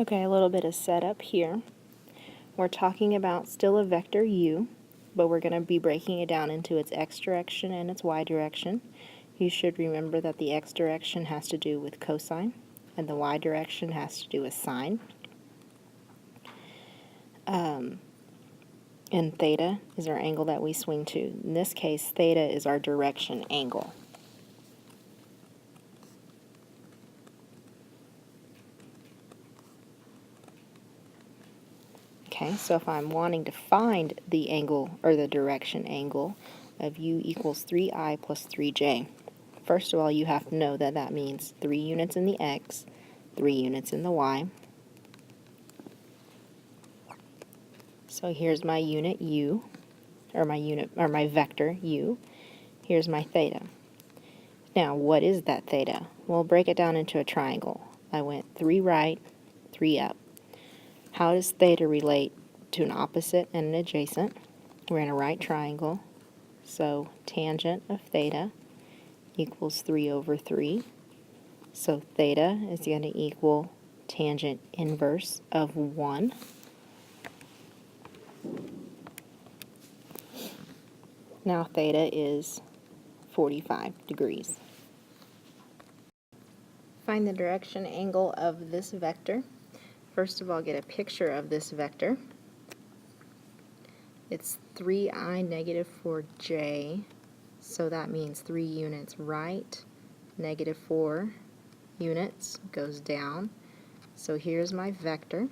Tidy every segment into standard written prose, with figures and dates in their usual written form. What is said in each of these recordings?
Okay, a little bit of setup here. We're talking about still a vector u, but we're going to be breaking it down into its x direction and its y direction. You should remember that the x direction has to do with cosine, and the y direction has to do with sine. And theta is our angle that we swing to. In this case, theta is our direction angle. Okay, so if I'm wanting to find the angle, or the direction angle, of u equals 3I plus 3j, first of all, you have to know that that means 3 units in the x, 3 units in the y. So here's my unit u, or my vector u. Here's my theta. Now, what is that theta? We'll break it down into a triangle. I went 3 right, 3 up. How does theta relate to an opposite and an adjacent? We're in a right triangle, so tangent of theta equals 3 over 3. So theta is going to equal tangent inverse of 1. Now theta is 45 degrees. Find the direction angle of this vector. First of all, get a picture of this vector. It's 3I negative 4j, so that means 3 units right, negative 4 units goes down. So here's my vector.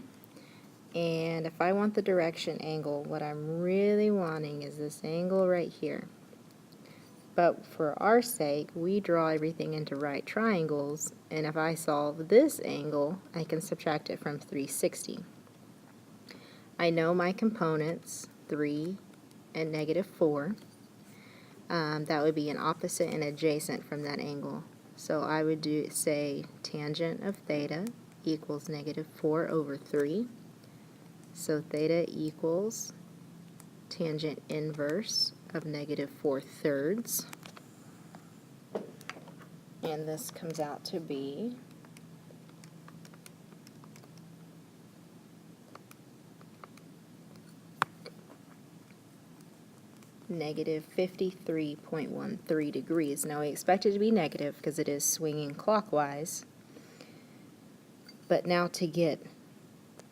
And if I want the direction angle, what I'm really wanting is this angle right here. But for our sake, we draw everything into right triangles, and if I solve this angle, I can subtract it from 360. I know my components, 3 and negative 4. That would be an opposite and adjacent from that angle. So I would say tangent of theta equals negative 4 over 3. So theta equals tangent inverse of negative 4/3. And this comes out to be negative 53.13 degrees. Now we expect it to be negative because it is swinging clockwise. But now to get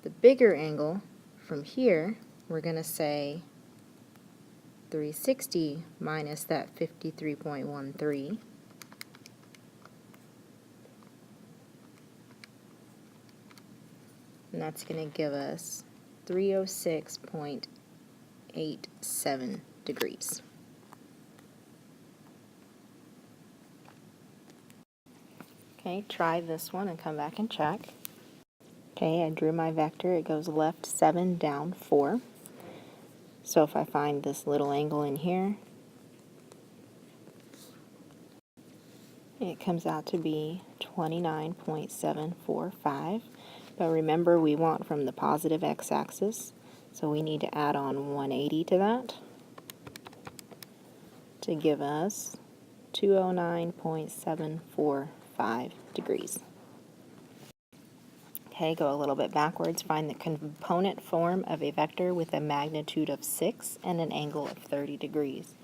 the bigger angle from here, we're going to say 360 minus that 53.13. And that's going to give us 306.87 degrees. Okay, try this one and come back and check. Okay, I drew my vector. It goes left 7, down 4. So if I find this little angle in here, it comes out to be 29.745. But remember, we want from the positive x-axis, so we need to add on 180 to that to give us 209.745 degrees. Okay, go a little bit backwards. Find the component form of a vector with a magnitude of 6 and an angle of 30 degrees.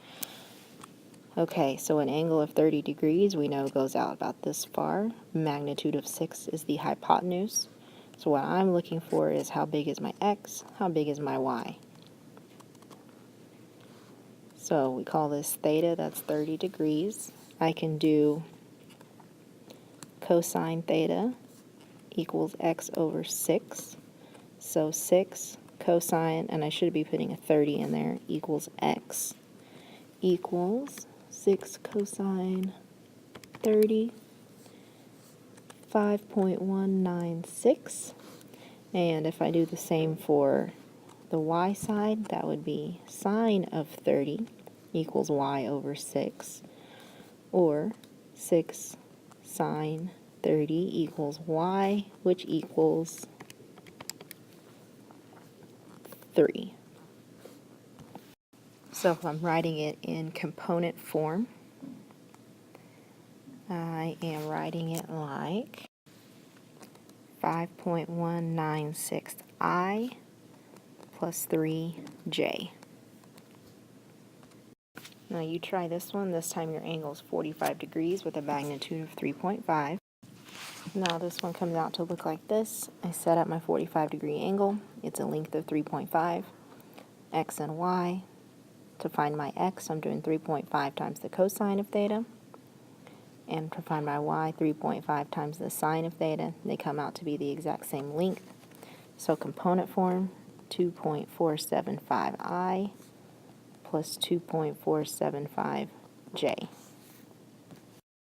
Okay, so an angle of 30 degrees we know goes out about this far. Magnitude of 6 is the hypotenuse. So what I'm looking for is how big is my x, how big is my y. So we call this theta, that's 30 degrees. I can do cosine theta equals x over 6. So 6 cosine, and I should be putting a 30 in there, equals x, equals 6 cosine 30, 5.196. And if I do the same for the y side, that would be sine of 30 equals y over 6, or 6 sine 30 equals y, which equals 3. So if I'm writing it in component form, I am writing it like 5.196i plus 3j. Now you try this one. This time your angle is 45 degrees with a magnitude of 3.5. Now this one comes out to look like this. I set up my 45-degree angle. It's a length of 3.5, x and y. To find my x, I'm doing 3.5 times the cosine of theta. And to find my y, 3.5 times the sine of theta. They come out to be the exact same length. So component form, 2.475i plus 2.475j.